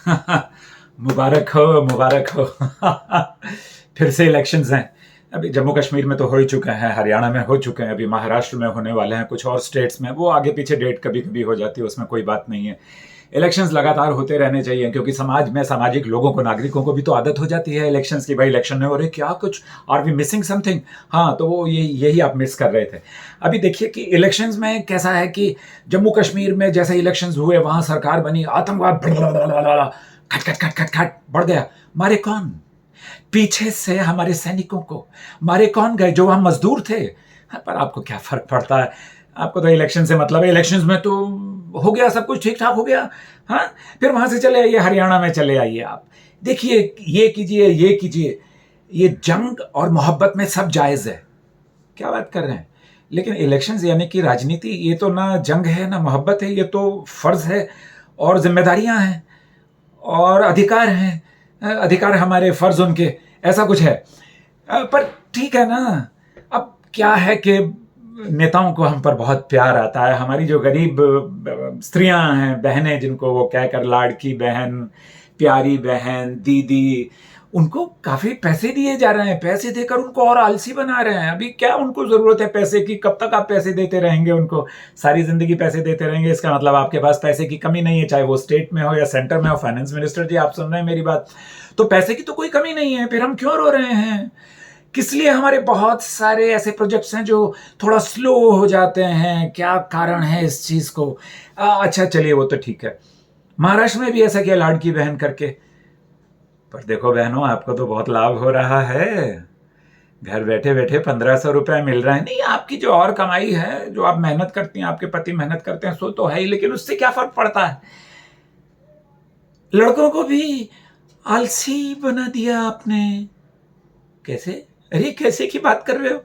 मुबारक हो, मुबारक हो। फिर से इलेक्शंस हैं। अभी जम्मू कश्मीर में तो हो ही चुके हैं, हरियाणा में हो चुके हैं, अभी महाराष्ट्र में होने वाले हैं, कुछ और स्टेट्स में। वो आगे पीछे डेट कभी कभी हो जाती है, उसमें कोई बात नहीं है। इलेक्शंस लगातार होते रहने चाहिए, क्योंकि समाज में सामाजिक लोगों को, नागरिकों को भी तो आदत हो जाती है इलेक्शंस की। भाई इलेक्शन में हो रहे, क्या कुछ आर वी मिसिंग समथिंग? हाँ, तो वो यही आप मिस कर रहे थे। अभी देखिए कि इलेक्शंस में कैसा है कि जम्मू कश्मीर में जैसे इलेक्शंस हुए, वहां सरकार बनी, आतंकवाद खट खट खट खट खट बढ़ गया। मारे कौन? पीछे से हमारे सैनिकों को मारे कौन गए? जो वहां मजदूर थे। हाँ, पर आपको क्या फर्क पड़ता है? आपको तो इलेक्शन से मतलब है। इलेक्शंस में तो हो गया, सब कुछ ठीक ठाक हो गया। हाँ, फिर वहां से चले आइए, हरियाणा में चले आइए, आप देखिए, ये कीजिए, ये कीजिए। ये जंग और मोहब्बत में सब जायज है, क्या बात कर रहे हैं? लेकिन इलेक्शंस यानी कि राजनीति, ये तो ना जंग है ना मोहब्बत है, ये तो फर्ज है और जिम्मेदारियां हैं और अधिकार हैं। अधिकार हमारे, फर्ज उनके, ऐसा कुछ है। पर ठीक है ना। अब क्या है कि नेताओं को हम पर बहुत प्यार आता है। हमारी जो गरीब स्त्रियां हैं, बहनें, जिनको वो कहकर लाड़की बहन, प्यारी बहन, दीदी, उनको काफी पैसे दिए जा रहे हैं। पैसे देकर उनको और आलसी बना रहे हैं। अभी क्या उनको जरूरत है पैसे की? कब तक आप पैसे देते रहेंगे उनको? सारी जिंदगी पैसे देते रहेंगे? इसका मतलब आपके पास पैसे की कमी नहीं है, चाहे वो स्टेट में हो या सेंटर में हो। फाइनेंस मिनिस्टर जी, आप सुन रहे हैं मेरी बात? तो पैसे की तो कोई कमी नहीं है, फिर हम क्यों रो रहे हैं? किस लिए हमारे बहुत सारे ऐसे प्रोजेक्ट्स हैं जो थोड़ा स्लो हो जाते हैं? क्या कारण है इस चीज को? अच्छा चलिए, वो तो ठीक है। महाराष्ट्र में भी ऐसा किया लाड़की बहन करके। पर देखो बहनों, आपको तो बहुत लाभ हो रहा है। घर बैठे बैठे 1500 रुपए मिल रहा है। नहीं, आपकी जो और कमाई है, जो आप मेहनत करती हैं, आपके पति मेहनत करते हैं, सो तो है ही, लेकिन उससे क्या फर्क पड़ता है? लड़कों को भी आलसी बना दिया आपने। कैसे? अरे कैसे की बात कर रहे हो?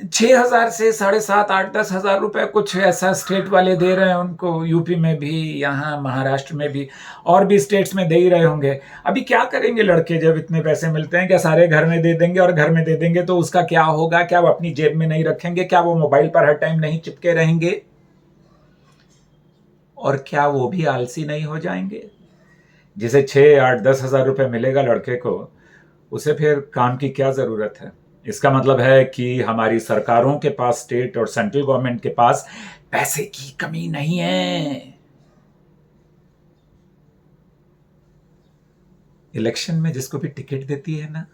6,000 से 7,500, 8, 10,000 रुपए कुछ ऐसा स्टेट वाले दे रहे हैं उनको। यूपी में भी, यहाँ महाराष्ट्र में भी, और भी स्टेट्स में दे ही रहे होंगे। अभी क्या करेंगे लड़के जब इतने पैसे मिलते हैं? क्या सारे घर में दे देंगे? और घर में दे देंगे तो उसका क्या होगा? क्या वो अपनी जेब में नहीं रखेंगे? क्या वो मोबाइल पर हर टाइम नहीं चिपके रहेंगे? और क्या वो भी आलसी नहीं हो जाएंगे? जिसे 6, 8, 10,000 रुपए मिलेगा लड़के को, उसे फिर काम की क्या जरूरत है? इसका मतलब है कि हमारी सरकारों के पास, स्टेट और सेंट्रल गवर्नमेंट के पास पैसे की कमी नहीं है। इलेक्शन में जिसको भी टिकट देती है ना,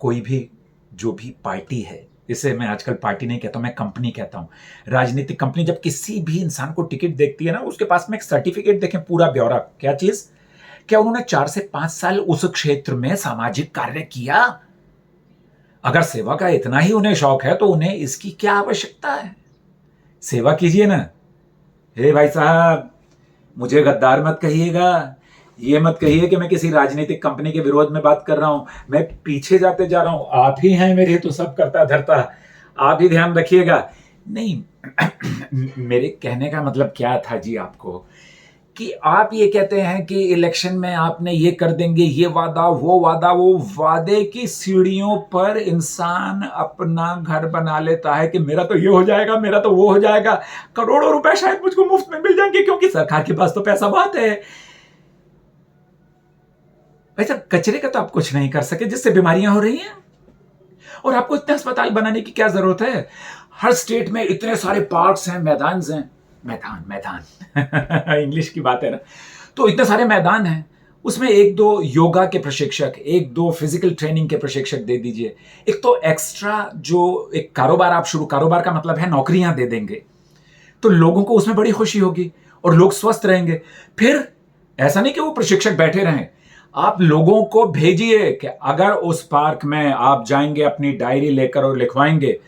कोई भी, जो भी पार्टी है, इसे मैं आजकल पार्टी नहीं कहता हूं, मैं कंपनी कहता हूं। राजनीतिक कंपनी जब किसी भी इंसान को टिकट देखती है ना, उसके पास में एक सर्टिफिकेट देखें, पूरा ब्यौरा। क्या चीज? क्या उन्होंने 4 से 5 साल उस क्षेत्र में सामाजिक कार्य किया? अगर सेवा का इतना ही उन्हें शौक है तो उन्हें इसकी क्या आवश्यकता है? सेवा कीजिए ना। हे भाई साहब, मुझे गद्दार मत कहिएगा। ये मत कहिए कि मैं किसी राजनीतिक कंपनी के विरोध में बात कर रहा हूं। मैं पीछे जाते जा रहा हूं। आप ही हैं मेरे तो सब करता धरता। आप ही ध्यान रखिएगा। नहीं, मेरे कहने का मतलब क्या था जी आपको, कि आप ये कहते हैं कि इलेक्शन में आपने ये कर देंगे, ये वादा, वो वादा। वो वादे की सीढ़ियों पर इंसान अपना घर बना लेता है कि मेरा तो ये हो जाएगा, मेरा तो वो हो जाएगा। करोड़ों रुपए शायद मुझको मुफ्त में मिल जाएंगे, क्योंकि सरकार के पास तो पैसा बहुत है। भाई साहब, कचरे का तो आप कुछ नहीं कर सके जिससे बीमारियां हो रही हैं। और आपको इतने अस्पताल बनाने की क्या जरूरत है? हर स्टेट में इतने सारे पार्क्स हैं, मैदान हैं। मैदान मैदान इंग्लिश की बात है ना। तो इतने सारे मैदान हैं, उसमें एक दो योगा के प्रशिक्षक, एक दो फिजिकल ट्रेनिंग के प्रशिक्षक दे दीजिए। एक तो एक्स्ट्रा जो एक कारोबार आप शुरू, कारोबार का मतलब है नौकरियां दे देंगे, तो लोगों को उसमें बड़ी खुशी होगी और लोग स्वस्थ रहेंगे। फिर ऐसा नहीं कि वो प्रशिक्षक बैठे रहें, आप लोगों को भेजिए कि अगर उस पार्क में आप जाएंगे अपनी डायरी लेकर और लिखवाएंगे,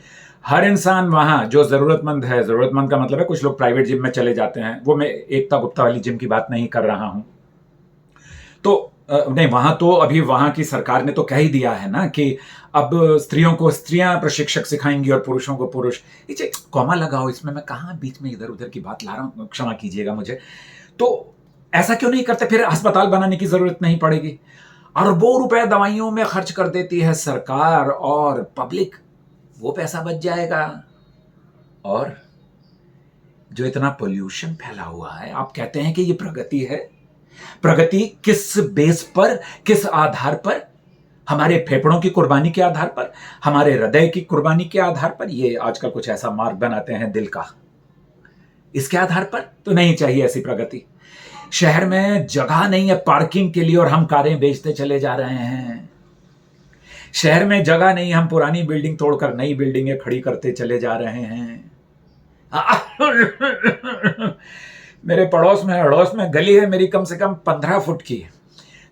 हर इंसान वहां जो जरूरतमंद है, जरूरतमंद का मतलब है कुछ लोग प्राइवेट जिम में चले जाते हैं, वो मैं एकता गुप्ता वाली जिम की बात नहीं कर रहा हूं। तो नहीं, वहां तो अभी वहां की सरकार ने तो कह ही दिया है ना कि अब स्त्रियों को स्त्रियां प्रशिक्षक सिखाएंगी और पुरुषों को पुरुष। इसे कॉमा लगाओ इसमें, मैं कहां बीच में इधर उधर की बात ला रहा हूं, क्षमा कीजिएगा मुझे। तो ऐसा क्यों नहीं करते? फिर अस्पताल बनाने की जरूरत नहीं पड़ेगी। अरबों रुपए दवाइयों में खर्च कर देती है सरकार और पब्लिक, वो पैसा बच जाएगा। और जो इतना पोल्यूशन फैला हुआ है, आप कहते हैं कि ये प्रगति है। प्रगति किस बेस पर, किस आधार पर? हमारे फेफड़ों की कुर्बानी के आधार पर, हमारे हृदय की कुर्बानी के आधार पर? ये आजकल कुछ ऐसा मार्ग बनाते हैं दिल का, इसके आधार पर तो नहीं चाहिए ऐसी प्रगति। शहर में जगह नहीं है पार्किंग के लिए और हम कारें बेचते चले जा रहे हैं। शहर में जगह नहीं, हम पुरानी बिल्डिंग तोड़कर नई बिल्डिंगें खड़ी करते चले जा रहे हैं। मेरे पड़ोस में अड़ोस में गली है मेरी, कम से कम 15 फुट की,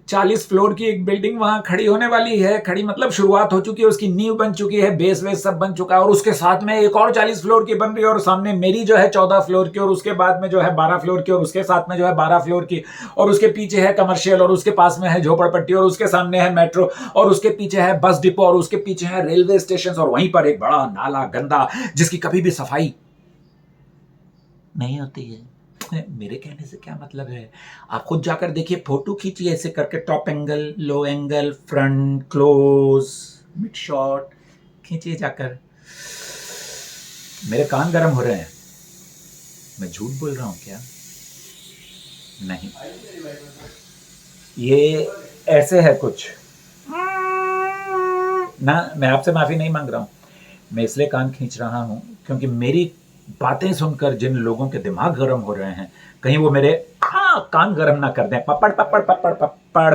40 फ्लोर की एक बिल्डिंग वहां खड़ी होने वाली है। खड़ी मतलब शुरुआत हो चुकी है, उसकी नींव बन चुकी है, बेस वेस सब बन चुका है, और उसके साथ में एक और 40 फ्लोर की बन रही है, और सामने मेरी जो है 14 फ्लोर की, और उसके बाद में जो है 12 फ्लोर की, और उसके साथ में जो है 12 फ्लोर की, और उसके पीछे है कमर्शियल, और उसके पास में है झोपड़पट्टी, और उसके सामने है मेट्रो, और उसके पीछे है बस डिपो, और उसके पीछे है रेलवे स्टेशन, और वहीं पर एक बड़ा नाला गंदा जिसकी कभी भी सफाई नहीं होती है। मेरे कहने से क्या मतलब है, आप खुद जाकर देखिए, फोटो खींचिए ऐसे करके, top angle, low angle, front, close, mid shot, खींचिए जाकर। मेरे कान गर्म हो रहे हैं, मैं झूठ बोल रहा हूं क्या? नहीं, ये ऐसे है कुछ ना। मैं आपसे माफी नहीं मांग रहा हूं, मैं इसलिए कान खींच रहा हूं क्योंकि मेरी बातें सुनकर जिन लोगों के दिमाग गर्म हो रहे हैं, कहीं वो मेरे कान गर्म ना कर दें। पपड़ पपड़ पपड़ पपड़